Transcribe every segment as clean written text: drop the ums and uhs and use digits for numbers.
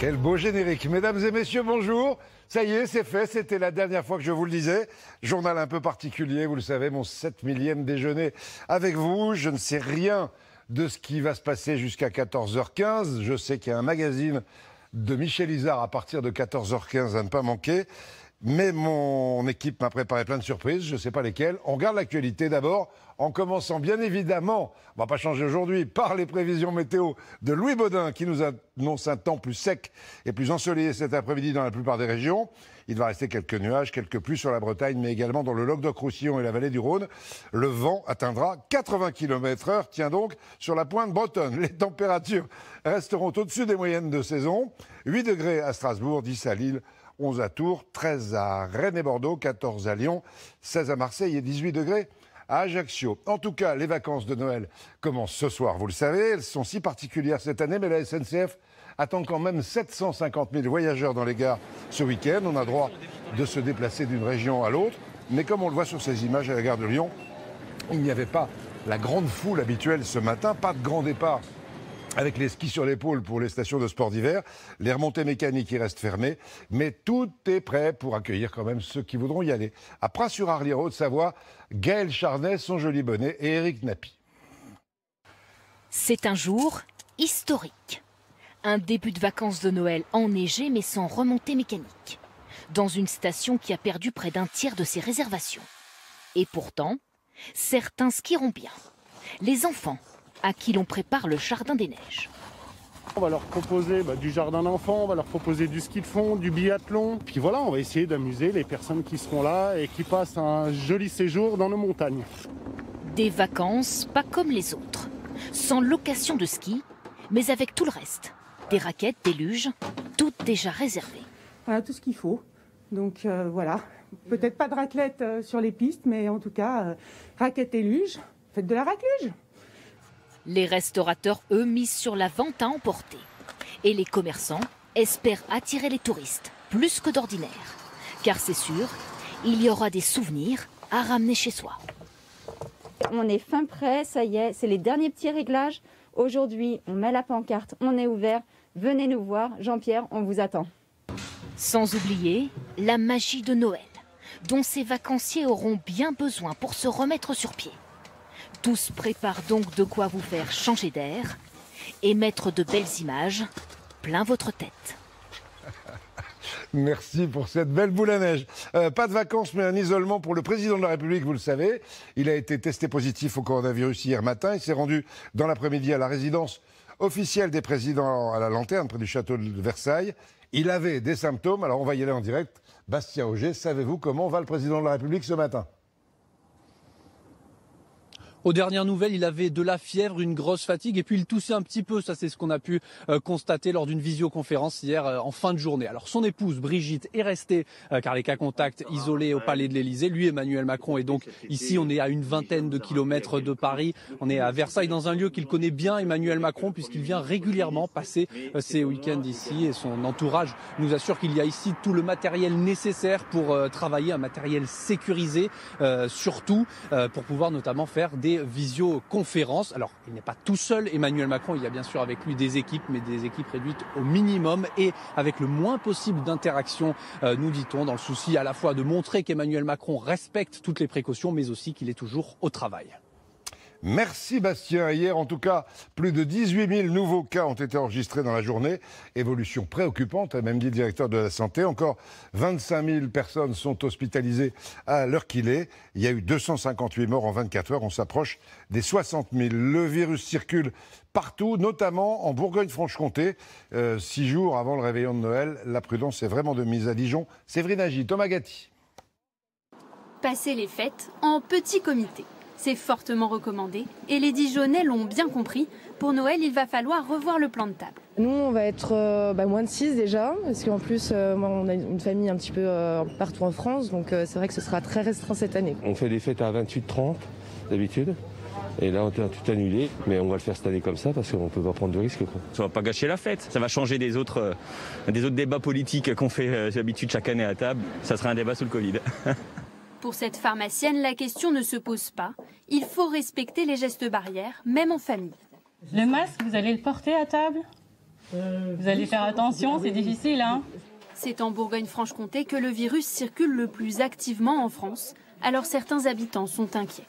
Quel beau générique. Mesdames et messieurs, bonjour. Ça y est, c'est fait. C'était la dernière fois que je vous le disais. Journal un peu particulier, vous le savez, mon 7 millième déjeuner avec vous. Je ne sais rien de ce qui va se passer jusqu'à 14h15. Je sais qu'il y a un magazine de Michel Izard à partir de 14h15 à ne pas manquer. Mais mon équipe m'a préparé plein de surprises, je ne sais pas lesquelles. On regarde l'actualité d'abord, en commençant bien évidemment, on ne va pas changer aujourd'hui, par les prévisions météo de Louis Baudin qui nous annonce un temps plus sec et plus ensoleillé cet après-midi dans la plupart des régions. Il va rester quelques nuages, quelques pluies sur la Bretagne, mais également dans le Languedoc-Roussillon et la vallée du Rhône. Le vent atteindra 80 km/h, tiens donc, sur la pointe bretonne. Les températures resteront au-dessus des moyennes de saison. 8 degrés à Strasbourg, 10 à Lille, 11 à Tours, 13 à Rennes et Bordeaux, 14 à Lyon, 16 à Marseille et 18 degrés à Ajaccio. En tout cas, les vacances de Noël commencent ce soir, vous le savez. Elles sont si particulières cette année, mais la SNCF attend quand même 750 000 voyageurs dans les gares ce week-end. On a droit de se déplacer d'une région à l'autre. Mais comme on le voit sur ces images à la gare de Lyon, il n'y avait pas la grande foule habituelle ce matin, pas de grand départ avec les skis sur l'épaule pour les stations de sport d'hiver, les remontées mécaniques y restent fermées, mais tout est prêt pour accueillir quand même ceux qui voudront y aller. À Pras-sur-Arly, en Haute-Savoie, Gaël Charnet, son joli bonnet et Éric Nappi. C'est un jour historique. Un début de vacances de Noël enneigé mais sans remontée mécanique. Dans une station qui a perdu près d'un tiers de ses réservations. Et pourtant, certains skieront bien. Les enfants, à qui l'on prépare le jardin des neiges. On va leur proposer du jardin d'enfants, on va leur proposer du ski de fond, du biathlon. Puis voilà, on va essayer d'amuser les personnes qui seront là et qui passent un joli séjour dans nos montagnes. Des vacances pas comme les autres. Sans location de ski, mais avec tout le reste. Des raquettes, des luges, toutes déjà réservées. Voilà tout ce qu'il faut. Donc voilà, peut-être pas de raclette sur les pistes, mais en tout cas, raquettes et luges, faites de la racluge. Les restaurateurs, eux, misent sur la vente à emporter. Et les commerçants espèrent attirer les touristes, plus que d'ordinaire. Car c'est sûr, il y aura des souvenirs à ramener chez soi. On est fin prêt, ça y est, c'est les derniers petits réglages. Aujourd'hui, on met la pancarte, on est ouvert. Venez nous voir, Jean-Pierre, on vous attend. Sans oublier la magie de Noël, dont ces vacanciers auront bien besoin pour se remettre sur pied. Tous préparent donc de quoi vous faire changer d'air et mettre de belles images plein votre tête. Merci pour cette belle boule à neige. Pas de vacances, mais un isolement pour le président de la République, vous le savez. Il a été testé positif au coronavirus hier matin. Il s'est rendu dans l'après-midi à la résidence officielle des présidents à la Lanterne, près du château de Versailles. Il avait des symptômes, alors on va y aller en direct. Bastien Auger, savez-vous comment va le président de la République ce matin ? Aux dernières nouvelles, il avait de la fièvre, une grosse fatigue et puis il toussait un petit peu. Ça, c'est ce qu'on a pu constater lors d'une visioconférence hier en fin de journée. Alors son épouse Brigitte est restée car les cas contacts isolés au Palais de l'Élysée. Lui, Emmanuel Macron, est donc ici. On est à une vingtaine de kilomètres de Paris. On est à Versailles dans un lieu qu'il connaît bien, Emmanuel Macron, puisqu'il vient régulièrement passer ses week-ends ici. Et son entourage nous assure qu'il y a ici tout le matériel nécessaire pour travailler, un matériel sécurisé, surtout pour pouvoir notamment faire des visioconférences. Alors, il n'est pas tout seul, Emmanuel Macron, il y a bien sûr avec lui des équipes, mais des équipes réduites au minimum et avec le moins possible d'interaction, nous dit-on, dans le souci à la fois de montrer qu'Emmanuel Macron respecte toutes les précautions, mais aussi qu'il est toujours au travail. Merci Bastien. Hier, en tout cas, plus de 18 000 nouveaux cas ont été enregistrés dans la journée. Évolution préoccupante, a même dit le directeur de la Santé. Encore 25 000 personnes sont hospitalisées à l'heure qu'il est. Il y a eu 258 morts en 24 heures. On s'approche des 60 000. Le virus circule partout, notamment en Bourgogne-Franche-Comté. 6 jours avant le réveillon de Noël, la prudence est vraiment de mise à Dijon. Séverine Agi, Thomas Gatti. Passer les fêtes en petit comité. C'est fortement recommandé et les Dijonnais l'ont bien compris. Pour Noël, il va falloir revoir le plan de table. Nous, on va être moins de 6 déjà, parce qu'en plus, on a une famille un petit peu partout en France, donc c'est vrai que ce sera très restreint cette année. On fait des fêtes à 28-30 d'habitude, et là on a tout annulé, mais on va le faire cette année comme ça, parce qu'on ne peut pas prendre de risques. Ça ne va pas gâcher la fête, ça va changer des autres débats politiques qu'on fait d'habitude chaque année à table. Ça sera un débat sous le Covid. Pour cette pharmacienne, la question ne se pose pas. Il faut respecter les gestes barrières, même en famille. Le masque, vous allez le porter à table ? Vous allez faire attention, c'est difficile, hein. C'est en Bourgogne-Franche-Comté que le virus circule le plus activement en France. Alors certains habitants sont inquiets.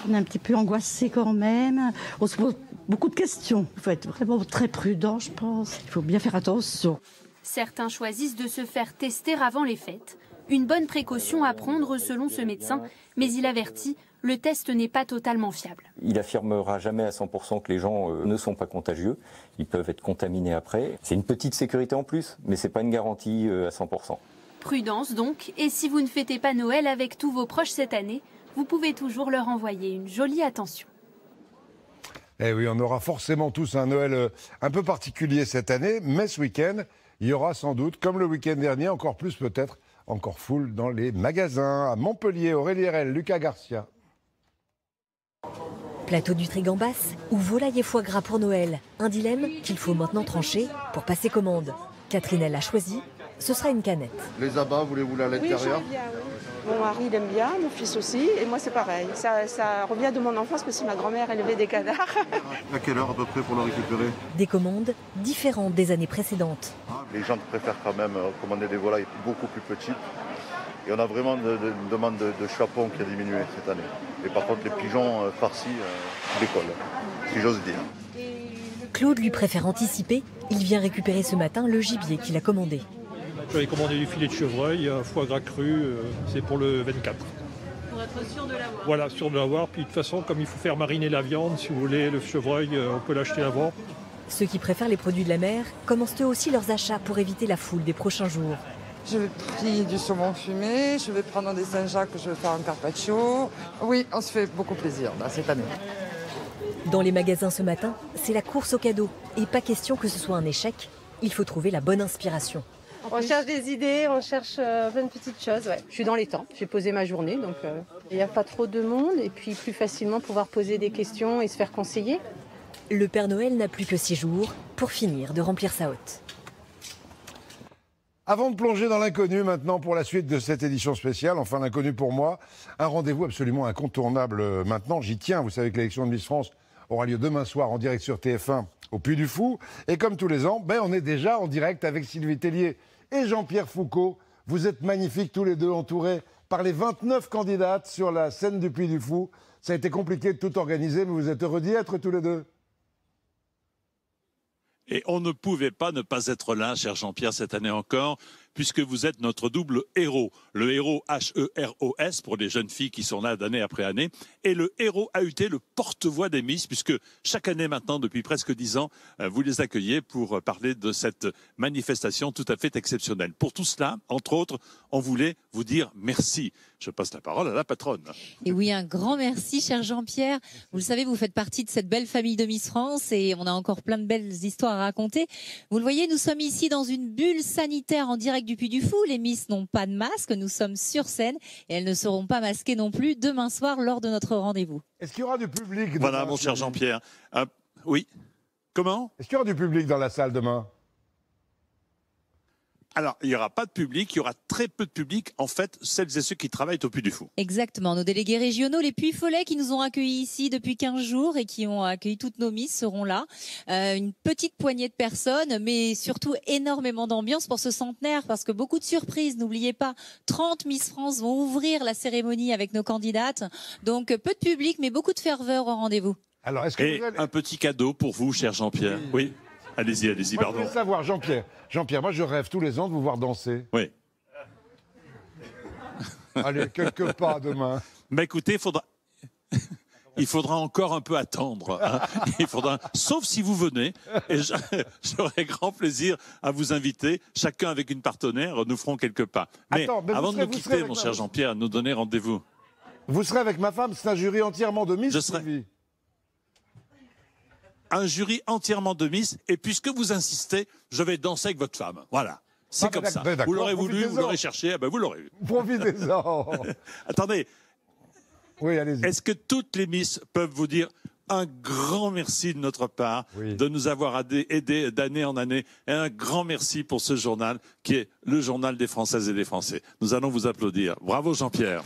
On est un petit peu angoissé quand même. On se pose beaucoup de questions. Il faut être vraiment très prudent, je pense. Il faut bien faire attention. Certains choisissent de se faire tester avant les fêtes. Une bonne précaution à prendre selon ce médecin, mais il avertit, le test n'est pas totalement fiable. Il affirmera jamais à 100% que les gens ne sont pas contagieux. Ils peuvent être contaminés après. C'est une petite sécurité en plus, mais c'est pas une garantie à 100%. Prudence donc, et si vous ne fêtez pas Noël avec tous vos proches cette année, vous pouvez toujours leur envoyer une jolie attention. Eh oui, on aura forcément tous un Noël un peu particulier cette année, mais ce week-end, il y aura sans doute, comme le week-end dernier, encore plus peut-être, encore full dans les magasins. À Montpellier, Aurélie Rel, Lucas Garcia. Plateau du Trigambas ou volaille et foie gras pour Noël. Un dilemme qu'il faut maintenant trancher pour passer commande. Catherine, elle a choisi, ce sera une canette. Les abats, voulez-vous à l'intérieur? Oui, bien, oui. Mon mari il aime bien, mon fils aussi, et moi c'est pareil. Ça revient de mon enfance parce que ma grand-mère élevait des canards. À quelle heure à peu près pour le récupérer? Des commandes différentes des années précédentes. Les gens préfèrent quand même commander des volailles beaucoup plus petites. Et on a vraiment une demande de chapon qui a diminué cette année. Et par contre, les pigeons farcis décollent, si j'ose dire. Claude lui préfère anticiper. Il vient récupérer ce matin le gibier qu'il a commandé. J'avais commandé du filet de chevreuil, un foie gras cru, c'est pour le 24. Pour être sûr de l'avoir. Voilà, sûr de l'avoir. Puis de toute façon, comme il faut faire mariner la viande, si vous voulez, le chevreuil, on peut l'acheter avant. Ceux qui préfèrent les produits de la mer commencent eux aussi leurs achats pour éviter la foule des prochains jours. Je vais prendre du saumon fumé, je vais prendre des Saint-Jacques que je vais faire en carpaccio. Oui, on se fait beaucoup plaisir là, cette année. Dans les magasins ce matin, c'est la course aux cadeaux. Et pas question que ce soit un échec. Il faut trouver la bonne inspiration. On cherche des idées, on cherche plein de petites choses. Ouais. Je suis dans les temps, j'ai posé ma journée, donc il n'y a pas trop de monde. Et puis plus facilement pouvoir poser des questions et se faire conseiller. Le Père Noël n'a plus que 6 jours pour finir de remplir sa hotte. Avant de plonger dans l'inconnu maintenant pour la suite de cette édition spéciale, enfin l'inconnu pour moi, un rendez-vous absolument incontournable maintenant, j'y tiens. Vous savez que l'élection de Miss France aura lieu demain soir en direct sur TF1 au Puy du Fou. Et comme tous les ans, on est déjà en direct avec Sylvie Tellier et Jean-Pierre Foucault. Vous êtes magnifiques tous les deux, entourés par les 29 candidates sur la scène du Puy du Fou. Ça a été compliqué de tout organiser, mais vous êtes heureux d'y être tous les deux. Et on ne pouvait pas ne pas être là, cher Jean-Pierre, cette année encore, puisque vous êtes notre double héros. Le héros H-E-R-O-S, pour les jeunes filles qui sont là d'année après année, et le héros AUT, le porte-voix des Miss, puisque chaque année maintenant, depuis presque 10 ans, vous les accueillez pour parler de cette manifestation tout à fait exceptionnelle. Pour tout cela, entre autres, on voulait vous dire merci. Je passe la parole à la patronne. Et oui, un grand merci, cher Jean-Pierre. Vous le savez, vous faites partie de cette belle famille de Miss France et on a encore plein de belles histoires à raconter. Vous le voyez, nous sommes ici dans une bulle sanitaire en direct du Puy du Fou. Les Miss n'ont pas de masque, nous sommes sur scène et elles ne seront pas masquées non plus demain soir lors de notre rendez-vous. Est-ce qu'il y aura du public demain? Voilà, mon cher Jean-Pierre. Oui. Comment? Est-ce qu'il y aura du public dans la salle demain? Alors, il n'y aura pas de public, il y aura très peu de public, en fait, celles et ceux qui travaillent au Puy du Fou. Exactement, nos délégués régionaux, les Puy-Follets qui nous ont accueillis ici depuis 15 jours et qui ont accueilli toutes nos Miss seront là. Une petite poignée de personnes, mais surtout énormément d'ambiance pour ce centenaire, parce que beaucoup de surprises, n'oubliez pas, 30 Miss France vont ouvrir la cérémonie avec nos candidates. Donc, peu de public, mais beaucoup de ferveur au rendez-vous. Alors, est-ce que et vous allez... un petit cadeau pour vous, cher Jean-Pierre. Oui. Allez-y, pardon. Je veux savoir, Jean-Pierre, moi je rêve tous les ans de vous voir danser. Oui. Allez, quelques pas demain. Mais écoutez, il faudra encore un peu attendre. Hein. Sauf si vous venez, et j'aurai grand plaisir à vous inviter, chacun avec une partenaire, nous ferons quelques pas. Mais avant de nous quitter, mon cher Jean-Pierre, nous donner rendez-vous. Vous serez avec ma femme, c'est un jury entièrement de Miss. Je serai. Un jury entièrement de Miss, et puisque vous insistez, je vais danser avec votre femme. Voilà, c'est comme ça. Vous l'aurez voulu, vous l'aurez cherché, vous l'aurez eu. Profitez-en. Attendez, oui, allez-y. Est-ce que toutes les Miss peuvent vous dire un grand merci de notre part, de nous avoir aidés d'année en année, et un grand merci pour ce journal qui est le journal des Françaises et des Français. Nous allons vous applaudir. Bravo Jean-Pierre.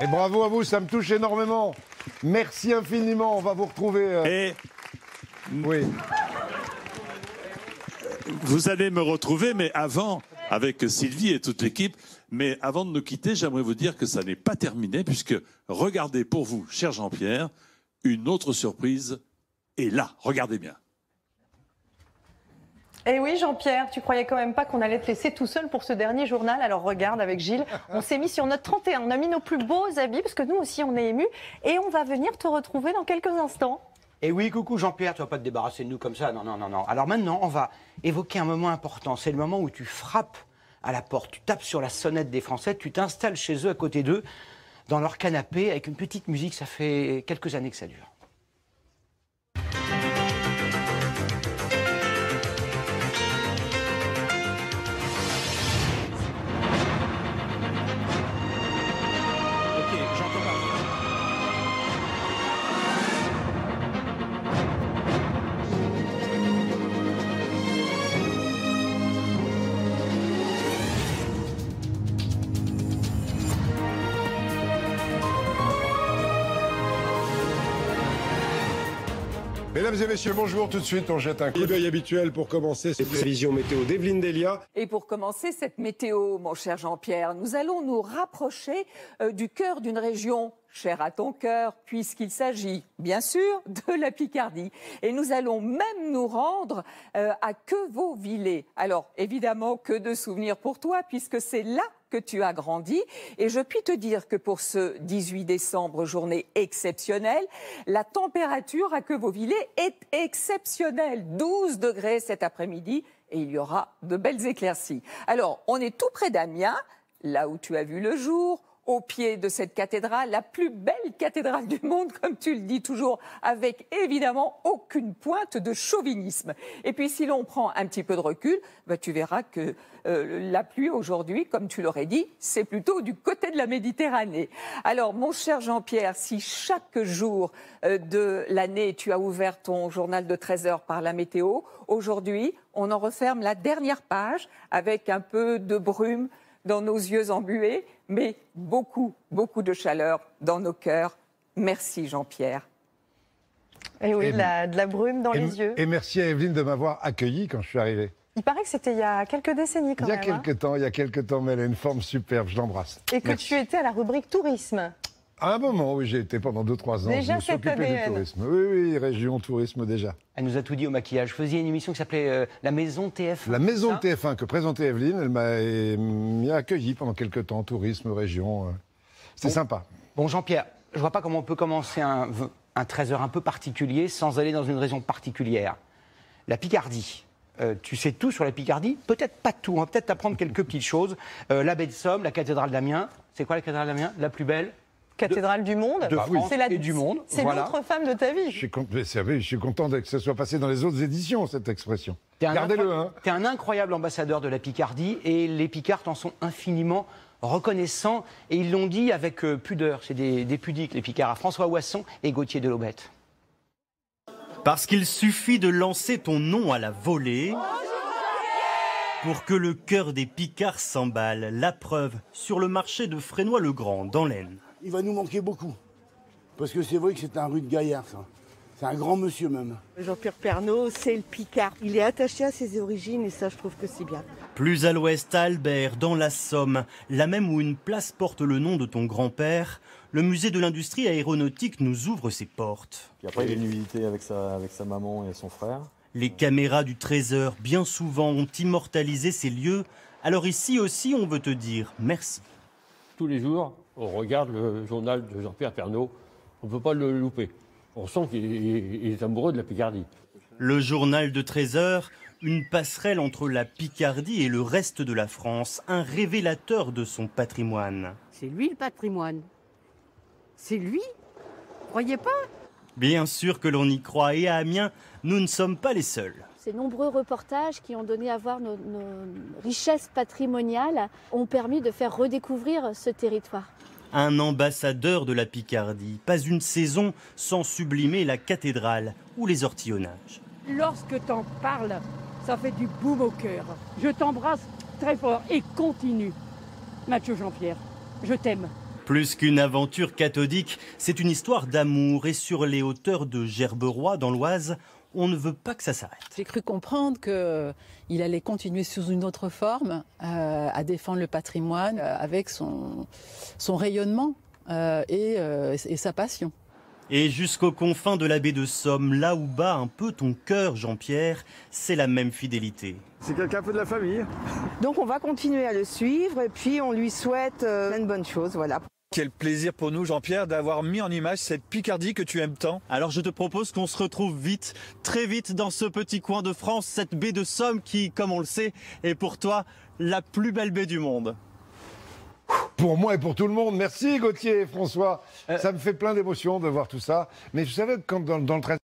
Et bravo à vous, ça me touche énormément. Merci infiniment, on va vous retrouver. Oui. Vous allez me retrouver, mais avant, avec Sylvie et toute l'équipe. Mais avant de nous quitter, j'aimerais vous dire que ça n'est pas terminé, puisque regardez pour vous, cher Jean-Pierre, une autre surprise est là. Regardez bien. Eh oui, Jean-Pierre, tu croyais quand même pas qu'on allait te laisser tout seul pour ce dernier journal. Alors regarde, avec Gilles, on s'est mis sur notre 31. On a mis nos plus beaux habits, parce que nous aussi, on est émus. Et on va venir te retrouver dans quelques instants. Et oui, coucou Jean-Pierre, tu vas pas te débarrasser de nous comme ça. Non, non, non, non. Alors maintenant, on va évoquer un moment important. C'est le moment où tu frappes à la porte, tu tapes sur la sonnette des Français, tu t'installes chez eux, à côté d'eux, dans leur canapé, avec une petite musique. Ça fait quelques années que ça dure. Mesdames et messieurs, bonjour. Tout de suite, on jette un coup d'œil habituel pour commencer ces prévisions météo d'Evelyne Delia. Et pour commencer cette météo, mon cher Jean-Pierre, nous allons nous rapprocher du cœur d'une région chère à ton cœur, puisqu'il s'agit, bien sûr, de la Picardie. Et nous allons même nous rendre à Quevauvillers. Alors, évidemment, que de souvenirs pour toi, puisque c'est là que tu as grandi. Et je puis te dire que pour ce 18 décembre, journée exceptionnelle, la température à Quevauvillers est exceptionnelle. 12 degrés cet après-midi et il y aura de belles éclaircies. Alors, on est tout près d'Amiens, là où tu as vu le jour, au pied de cette cathédrale, la plus belle cathédrale du monde, comme tu le dis toujours, avec évidemment aucune pointe de chauvinisme. Et puis si l'on prend un petit peu de recul, tu verras que la pluie aujourd'hui, comme tu l'aurais dit, c'est plutôt du côté de la Méditerranée. Alors mon cher Jean-Pierre, si chaque jour de l'année tu as ouvert ton journal de 13 heures par la météo, aujourd'hui on en referme la dernière page avec un peu de brume dans nos yeux embués, mais beaucoup, beaucoup de chaleur dans nos cœurs. Merci Jean-Pierre. Et oui, de la brume dans les yeux. Et merci à Evelyne de m'avoir accueilli quand je suis arrivé. Il paraît que c'était il y a quelques décennies quand même. Il y a quelques temps, mais elle a une forme superbe, je l'embrasse. Et que tu étais à la rubrique tourisme. À un moment, oui, j'ai été pendant 2-3 ans. Déjà je me suis occupé du tourisme. Oui, région tourisme déjà. Elle nous a tout dit au maquillage. Vous faisiez une émission qui s'appelait La Maison TF1. La Maison TF1 que présentait Evelyne, elle m'a accueilli pendant quelques temps, tourisme, région. C'est sympa. Bon, Jean-Pierre, je vois pas comment on peut commencer un 13h un peu particulier sans aller dans une région particulière. La Picardie. Tu sais tout sur la Picardie? Peut-être pas tout, on va peut-être apprendre quelques petites choses. La baie de Somme, la cathédrale d'Amiens. C'est quoi la cathédrale d'Amiens? La plus belle cathédrale du monde, de France et du monde. C'est l'autre femme de ta vie. Je suis content que ça soit passé dans les autres éditions, cette expression. Gardez-le. Hein. Tu es un incroyable ambassadeur de la Picardie et les Picards t'en sont infiniment reconnaissants. Et ils l'ont dit avec pudeur. C'est des pudiques, les Picards, à François Ouasson et Gauthier Delobette. Parce qu'il suffit de lancer ton nom à la volée pour que le cœur des Picards s'emballe. La preuve sur le marché de Frénois-le-Grand, dans l'Aisne. Il va nous manquer beaucoup. Parce que c'est vrai que c'est un rude gaillard, ça. C'est un grand monsieur même. Jean-Pierre Pernaut, c'est le Picard. Il est attaché à ses origines et ça, je trouve que c'est bien. Plus à l'ouest, à Albert, dans la Somme, là même où une place porte le nom de ton grand-père, le musée de l'industrie aéronautique nous ouvre ses portes. Puis après, il y a une nullité avec sa maman et son frère. Les caméras du Trésor, bien souvent, ont immortalisé ces lieux. Alors ici aussi, on veut te dire merci. Tous les jours, on regarde le journal de Jean-Pierre Pernaut. On ne peut pas le louper. On sent qu'il est amoureux de la Picardie. Le journal de 13 heures, une passerelle entre la Picardie et le reste de la France, un révélateur de son patrimoine. C'est lui le patrimoine. C'est lui. Croyez pas? Bien sûr que l'on y croit et à Amiens, nous ne sommes pas les seuls. Ces nombreux reportages qui ont donné à voir nos richesses patrimoniales ont permis de faire redécouvrir ce territoire. Un ambassadeur de la Picardie, pas une saison sans sublimer la cathédrale ou les ortillonnages. Lorsque t'en parles, ça fait du boum au cœur. Je t'embrasse très fort et continue. Mathieu Jean-Pierre, je t'aime. Plus qu'une aventure cathodique, c'est une histoire d'amour et sur les hauteurs de Gerberoy dans l'Oise, on ne veut pas que ça s'arrête. J'ai cru comprendre qu'il allait continuer sous une autre forme à défendre le patrimoine avec son rayonnement et sa passion. Et jusqu'aux confins de la baie de Somme, là où bat un peu ton cœur, Jean-Pierre, c'est la même fidélité. C'est quelqu'un un peu de la famille. Donc on va continuer à le suivre et puis on lui souhaite plein de bonnes choses, voilà. Quel plaisir pour nous, Jean-Pierre, d'avoir mis en image cette Picardie que tu aimes tant. Alors je te propose qu'on se retrouve vite, très vite dans ce petit coin de France, cette baie de Somme qui, comme on le sait, est pour toi la plus belle baie du monde. Pour moi et pour tout le monde. Merci Gauthier et François. Ça me fait plein d'émotions de voir tout ça. Mais vous savez, quand dans le 13